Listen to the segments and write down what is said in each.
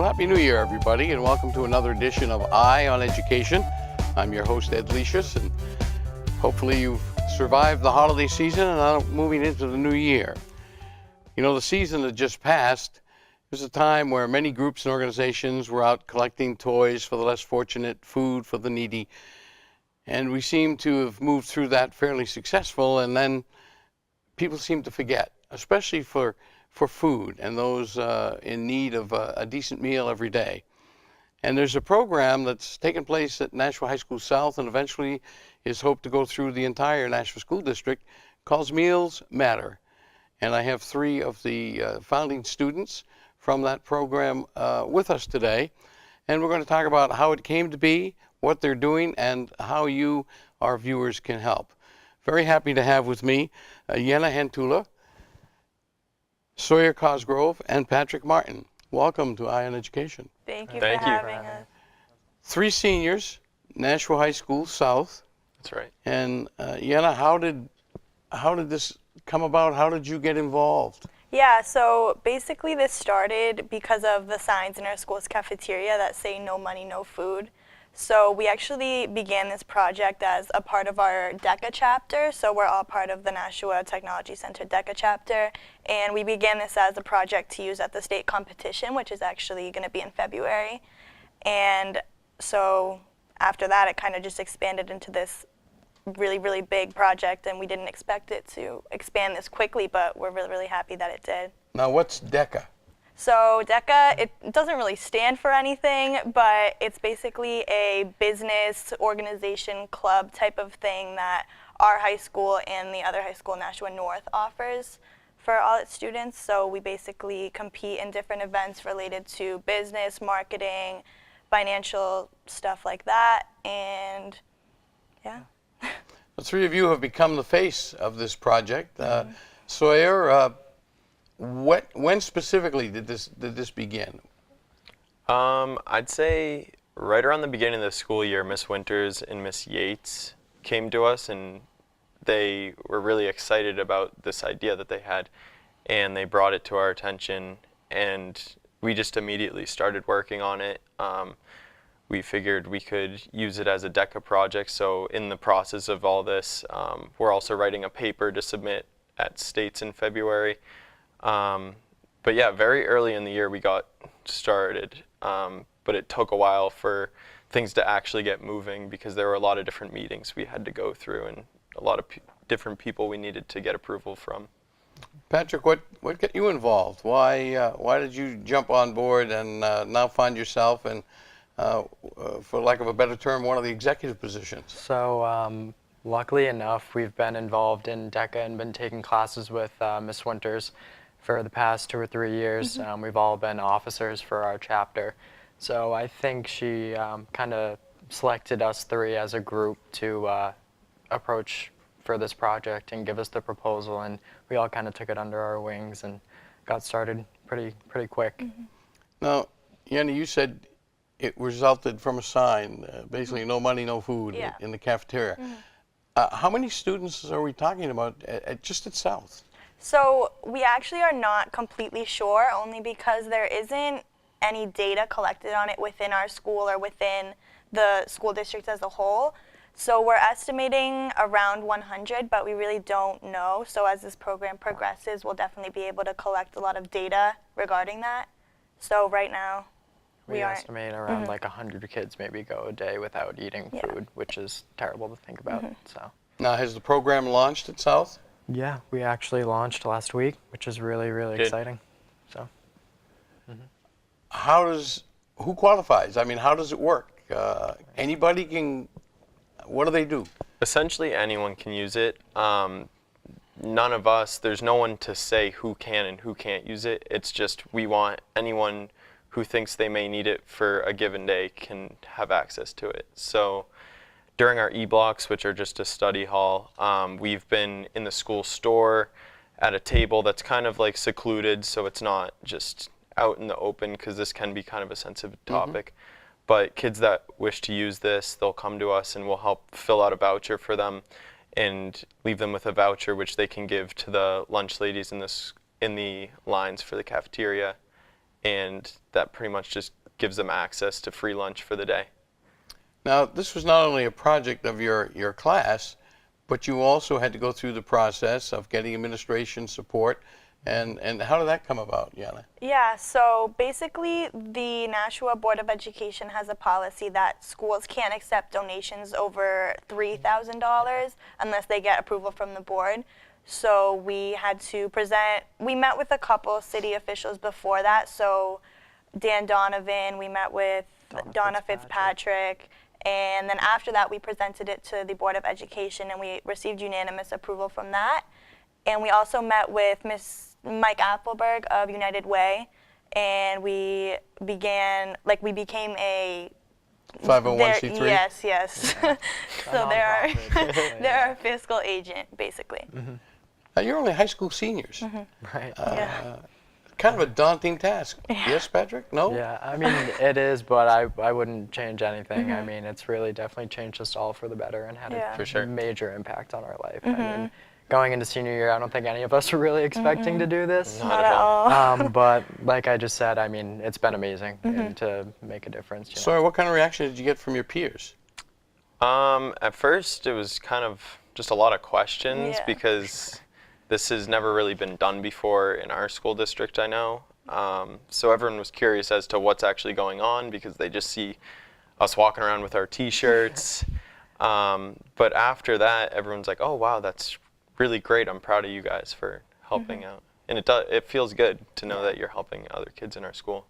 Happy New Year, everybody, and welcome to another edition of Eye on Education. I'm your host, Ed Lecius, and hopefully you've survived the holiday season and are moving into the new year. You know, the season that just passed was a time where many groups and organizations were out collecting toys for the less fortunate, food for the needy, and we seem to have moved through that fairly successful, and then people seem to forget, especially for food and those in need of a decent meal every day. And there's a program that's taken place at Nashua High School South and eventually is hoped to go through the entire Nashua School District called Meals Matter. And I have three of the founding students from that program with us today. And we're going to talk about how it came to be, what they're doing, and how you, our viewers, can help. Very happy to have with me Yenna Hantula, Sawyer Cosgrove, and Patrick Martin. Welcome to Eye on Education. Thank you for having us. Three seniors, Nashua High School South. That's right. And Yenna, how did this come about? How did you get involved? Yeah, so basically this started because of the signs in our school's cafeteria that say no money, no food. So we actually began this project as a part of our DECA chapter. So we're all part of the Nashua Technology Center DECA chapter. And we began this as a project to use at the state competition, which is actually going to be in February. And so after that, it kind of just expanded into this really, really big project. And we didn't expect it to expand this quickly, but we're really, really happy that it did. Now, what's DECA? So DECA, it doesn't really stand for anything, but it's basically a business organization club type of thing that our high school and the other high school, Nashua North, offers for all its students. So we basically compete in different events related to business, marketing, financial stuff like that, and yeah. The three of you have become the face of this project. Sawyer, when specifically did this begin? I'd say right around the beginning of the school year, Miss Winters and Miss Yates came to us, and they were really excited about this idea that they had, and they brought it to our attention, and we just immediately started working on it. We figured we could use it as a DECA project, so in the process of all this, we're also writing a paper to submit at states in February. But yeah, very early in the year we got started, but it took a while for things to actually get moving because there were a lot of different meetings we had to go through and a lot of different people we needed to get approval from. Patrick, what got you involved? Why did you jump on board and now find yourself in, for lack of a better term, one of the executive positions? So luckily enough, we've been involved in DECA and been taking classes with Miss Winters for the past 2 or 3 years. Mm-hmm. We've all been officers for our chapter. So I think she kind of selected us three as a group to approach for this project and give us the proposal, and we all kind of took it under our wings and got started pretty quick. Mm-hmm. Now, Yenna, you said it resulted from a sign, basically no money, no food, Yeah. in the cafeteria. Mm-hmm. How many students are we talking about just at South? So we actually are not completely sure, only because there isn't any data collected on it within our school or within the school district as a whole. So we're estimating around 100, but we really don't know. So as this program progresses, we'll definitely be able to collect a lot of data regarding that. So right now, We aren't. estimate around like 100 kids maybe go a day without eating Yeah. food, which is terrible to think about. So. Now, has the program launched at South? Yeah, we actually launched last week, which is really, really Good. exciting. So. Who qualifies? I mean, how does it work? Anybody can, what do they do? Essentially anyone can use it. None of us, there's no one to say who can and who can't use it. It's just we want anyone who thinks they may need it for a given day can have access to it. So during our e-blocks, which are just a study hall, we've been in the school store at a table that's kind of like secluded, so it's not just out in the open because this can be kind of a sensitive topic. But kids that wish to use this, they'll come to us and we'll help fill out a voucher for them and leave them with a voucher which they can give to the lunch ladies in the lines for the cafeteria. And that pretty much just gives them access to free lunch for the day. Now, this was not only a project of your class, but you also had to go through the process of getting administration support. And how did that come about, Yana? Yeah, so basically the Nashua Board of Education has a policy that schools can't accept donations over $3,000 unless they get approval from the board. So we had to we met with a couple city officials before that. So Dan Donovan, we met with Donna Fitzpatrick, and then after that we presented it to the Board of Education and we received unanimous approval from that. And we also met with Mike Appleberg of United Way, and we became a 501c3? Yes. So they're our fiscal agent, basically. Now, you're only high school seniors. Right. Kind of a daunting task. Yes, Patrick? No? Yeah, I mean, it is, but I wouldn't change anything. I mean, it's really definitely changed us all for the better and had Yeah. a For sure. major impact on our life. I mean, going into senior year, I don't think any of us were really expecting to do this. Not at all. But like I just said, I mean, it's been amazing and to make a difference. You know? Sorry, what kind of reaction did you get from your peers? At first, it was kind of just a lot of questions Yeah. because this has never really been done before in our school district, I know. So everyone was curious as to what's actually going on because they just see us walking around with our T-shirts. But after that, everyone's like, oh, wow, that's really great. I'm proud of you guys for helping out. And it feels good to know that you're helping other kids in our school.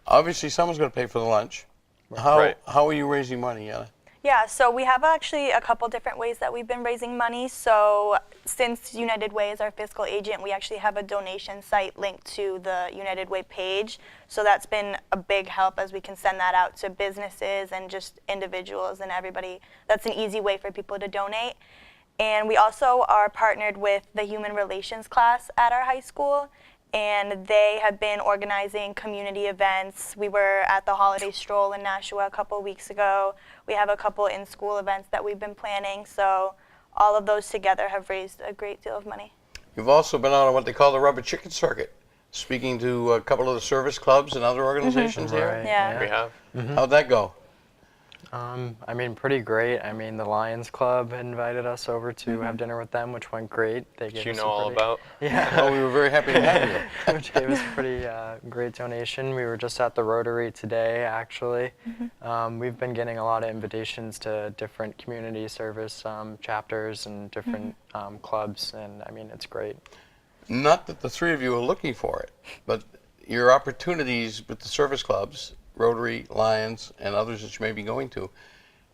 Obviously, someone's going to pay for the lunch. Right. How are you raising money, Yana? Yeah, so we have actually a couple different ways that we've been raising money. So since United Way is our fiscal agent, we actually have a donation site linked to the United Way page. So that's been a big help as we can send that out to businesses and just individuals and everybody. That's an easy way for people to donate. And we also are partnered with the Human Relations class at our high school, and they have been organizing community events. We were at the Holiday Stroll in Nashua a couple weeks ago. We have a couple in-school events that we've been planning, so all of those together have raised a great deal of money. You've also been on what they call the rubber chicken circuit, speaking to a couple of the service clubs and other organizations here. Right, Yeah. We have. How'd that go? I mean, pretty great. I mean, the Lions Club invited us over to have dinner with them, which went great. They Which gave you us know a all pretty- about. Yeah. Oh, we were very happy to have you. Which gave us a pretty great donation. We were just at the Rotary today, actually. We've been getting a lot of invitations to different community service chapters and different clubs, and I mean, it's great. Not that the three of you are looking for it, but your opportunities with the service clubs, Rotary, Lions, and others that you may be going to,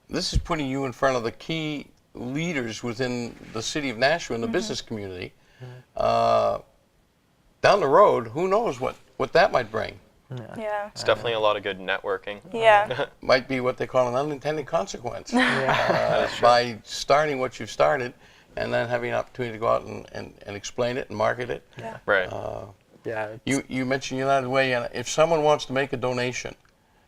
this is putting you in front of the key leaders within the city of Nashua and the business community. Down the road, who knows what that might bring. Yeah. It's definitely a lot of good networking. Yeah. Might be what they call an unintended consequence by starting what you've started and then having an opportunity to go out and explain it and market it. Yeah. Right. Yeah. You mentioned United Way, and if someone wants to make a donation,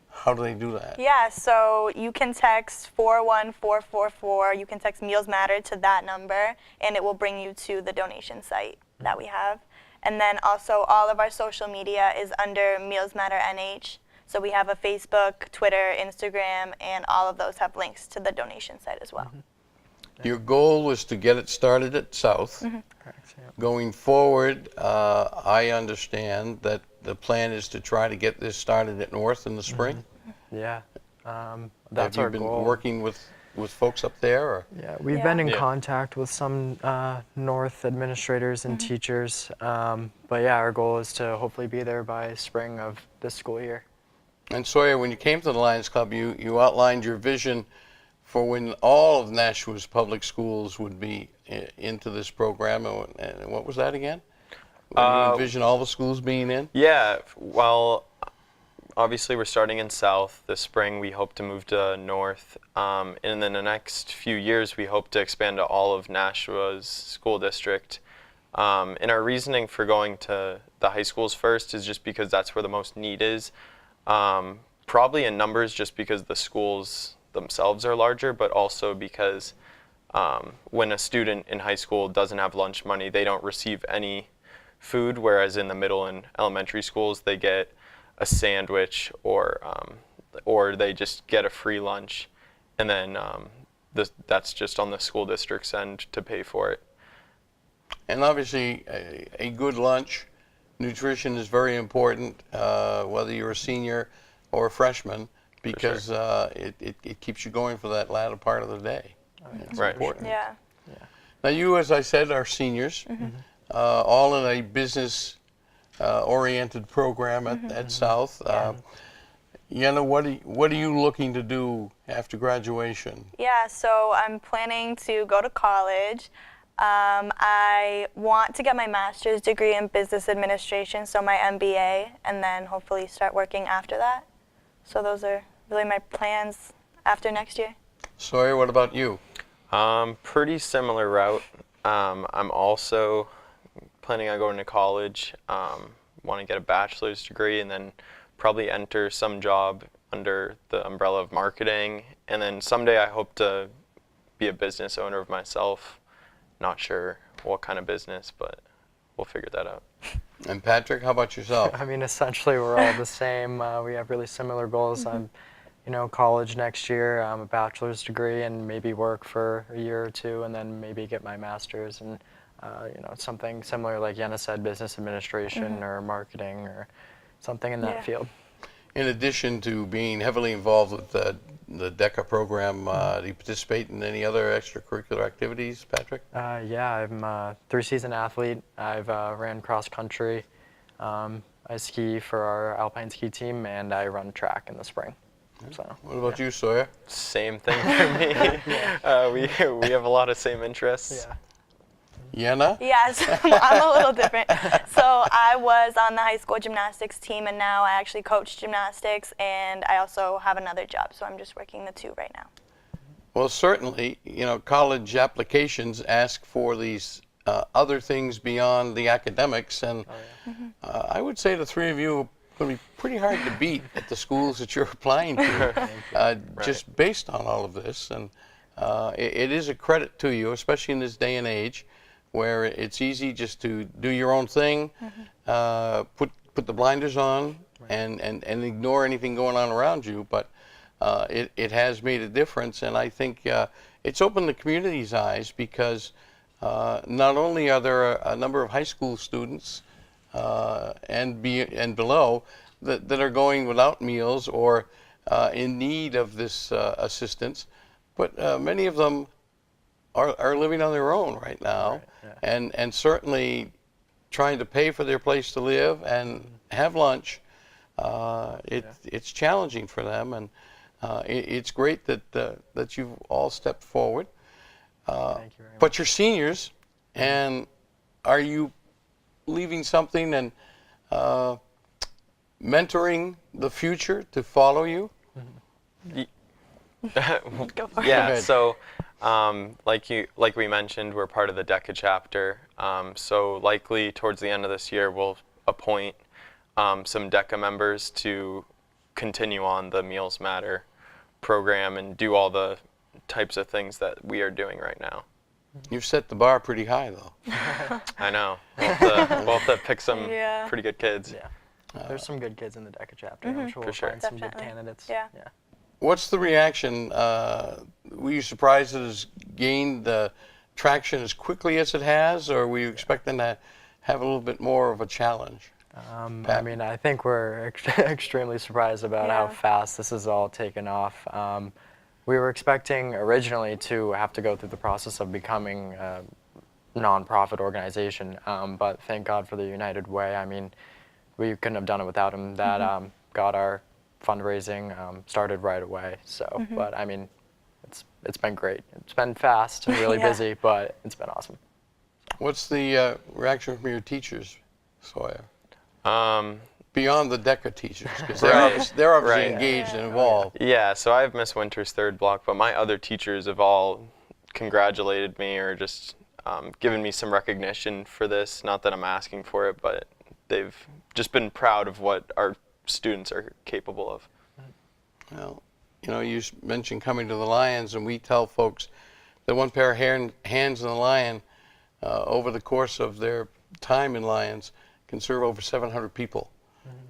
how do they do that? Yeah, so you can text 41444. You can text Meals Matter to that number, and it will bring you to the donation site that we have. And then also all of our social media is under Meals Matter NH. So we have a Facebook, Twitter, Instagram, and all of those have links to the donation site as well. Your goal was to get it started at South. Correct, yeah. Going forward, I understand that the plan is to try to get this started at North in the spring. Yeah. That's Have our you been goal. working with folks up there? Or? Yeah, we've Yeah. been in Yeah. contact with some North administrators and teachers, but yeah, our goal is to hopefully be there by spring of this school year. And Sawyer, when you came to the Lions Club, you outlined your vision for when all of Nashua's public schools would be into this program. And what was that again? When you envision all the schools being in? Yeah, well, obviously we're starting in South this spring. We hope to move to North. And in the next few years, we hope to expand to all of Nashua's school district. And our reasoning for going to the high schools first is just because that's where the most need is. Probably in numbers just because the schools themselves are larger, but also because when a student in high school doesn't have lunch money, they don't receive any food, whereas in the middle and elementary schools, they get a sandwich, or they just get a free lunch, and then that's just on the school district's end to pay for it. And obviously, a good lunch, nutrition is very important, whether you're a senior or a freshman, because it keeps you going for that latter part of the day. It's Right. important. Yeah. Now, you, as I said, are seniors, all in a business oriented program at South. Yenna, what are you looking to do after graduation? Yeah, so I'm planning to go to college. I want to get my master's degree in business administration, so my MBA, and then hopefully start working after that. So those are really my plans after next year. Sawyer, what about you? Pretty similar route. I'm also planning on going to college. Want to get a bachelor's degree and then probably enter some job under the umbrella of marketing. And then someday I hope to be a business owner of myself. Not sure what kind of business, but we'll figure that out. And Patrick, how about yourself? I mean, essentially, we're all the same. We have really similar goals. I'm, college next year, a bachelor's degree, and maybe work for a year or two, and then maybe get my master's, and something similar, like Yenna said, business administration or marketing or something in that field. In addition to being heavily involved with the DECA program, do you participate in any other extracurricular activities, Patrick? Yeah, I'm a 3-season athlete. I've ran cross country. I ski for our alpine ski team, and I run track in the spring. So, What about you, Sawyer? Same thing for me. We have a lot of same interests. Yeah. Yenna? Yes, I'm a little different. So I was on the high school gymnastics team, and now I actually coach gymnastics, and I also have another job, so I'm just working the two right now. Well, certainly, college applications ask for these other things beyond the academics, and I would say the three of you are going to be pretty hard to beat at the schools that you're applying to, just based on all of this. And it is a credit to you, especially in this day and age, where it's easy just to do your own thing, put the blinders on, and ignore anything going on around you. But it has made a difference, and I think it's opened the community's eyes, because not only are there a number of high school students and below that are going without meals or in need of this assistance, but many of them are living on their own right now, and certainly trying to pay for their place to live and have lunch. It's challenging for them, and it's great that you've all stepped forward. Thank you very much. But you're seniors, and are you leaving something and mentoring the future to follow you? Go for it. Yeah, ahead. so like we mentioned, we're part of the DECA chapter. So likely towards the end of this year, we'll appoint some DECA members to continue on the Meals Matter program and do all the types of things that we are doing right now. You've set the bar pretty high, though. I know. We'll have to pick some pretty good kids. Yeah. There's some good kids in the DECA chapter. I'm sure we'll sure. find some good Definitely. candidates. Yeah. What's the reaction? Were you surprised it has gained traction as quickly as it has, or were you expecting to have a little bit more of a challenge? I mean, I think we're extremely surprised about how fast this has all taken off. We were expecting originally to have to go through the process of becoming a nonprofit organization, but thank God for the United Way. I mean, we couldn't have done it without him. That got our fundraising started right away. So, but I mean, it's been great. It's been fast and really busy, but it's been awesome. What's the reaction from your teachers, Sawyer? Beyond the DECA teachers, because Right. they're obviously Right. engaged and involved. Yeah, so I have Miss Winter's third block, but my other teachers have all congratulated me or just given me some recognition for this. Not that I'm asking for it, but they've just been proud of what our students are capable of. Well, you mentioned coming to the Lions, and we tell folks that one pair of hands in the Lion over the course of their time in Lions can serve over 700 people.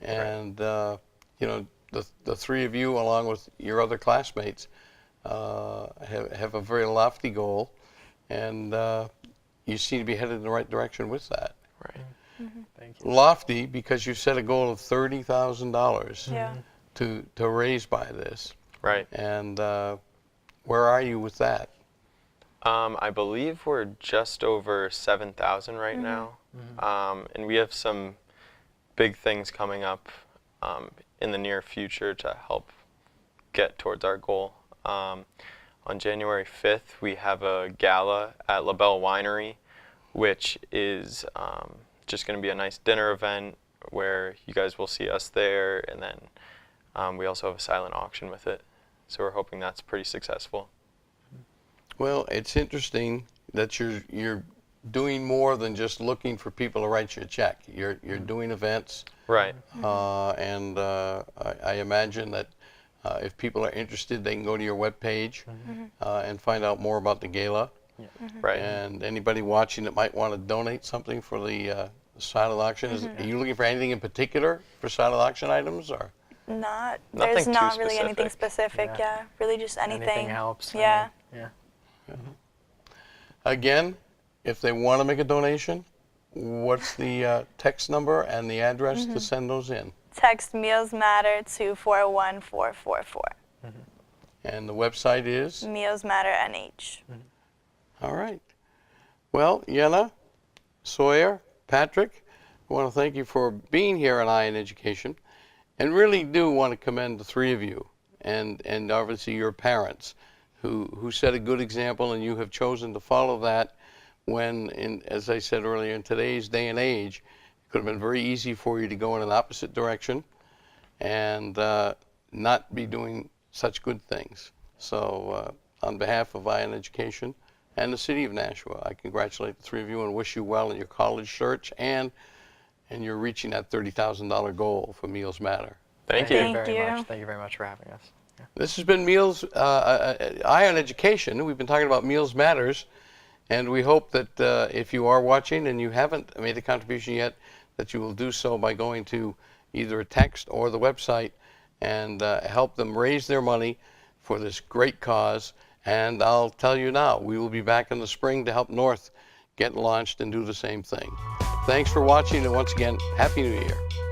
And you know, the three of you, along with your other classmates, have a very lofty goal, and you seem to be headed in the right direction with that. Right. Thank you. Lofty because you set a goal of $30,000 Yeah. to raise by this. Right. And where are you with that? I believe we're just over 7,000 right now, and we have some big things coming up in the near future to help get towards our goal. On January 5th, we have a gala at La Belle Winery, which is just going to be a nice dinner event where you guys will see us there, and then we also have a silent auction with it. So we're hoping that's pretty successful. Well, it's interesting that you're doing more than just looking for people to write you a check. You're doing events, Right. and I imagine that if people are interested, they can go to your webpage and find out more about the gala. Right. And anybody watching that might want to donate something for the silent auction, are you looking for anything in particular for silent auction items, or? Not, Nothing there's too not really anything specific. specific, Yeah. yeah. Really just anything. Anything helps. I Yeah. mean, yeah. Again, if they want to make a donation, what's the text number and the address to send those in? Text Meals Matter to 41444. And the website is? Meals Matter NH. All right. Well, Yenna, Sawyer, Patrick, I want to thank you for being here on eYe in Education, and really do want to commend the three of you and obviously your parents who set a good example, and you have chosen to follow that when, as I said earlier, in today's day and age, it could have been very easy for you to go in an opposite direction and not be doing such good things. So on behalf of eYe in Education and the City of Nashua, I congratulate the three of you and wish you well in your college search and you're reaching that $30,000 goal for Meals Matter. Thank you. Thank you Thank very you. much. Thank you very much for having us. Yeah. This has been eYe in Education. We've been talking about Meals Matters, and we hope that if you are watching and you haven't made a contribution yet, that you will do so by going to either a text or the website and help them raise their money for this great cause. And I'll tell you now, we will be back in the spring to help North get launched and do the same thing. Thanks for watching, and once again, Happy New Year.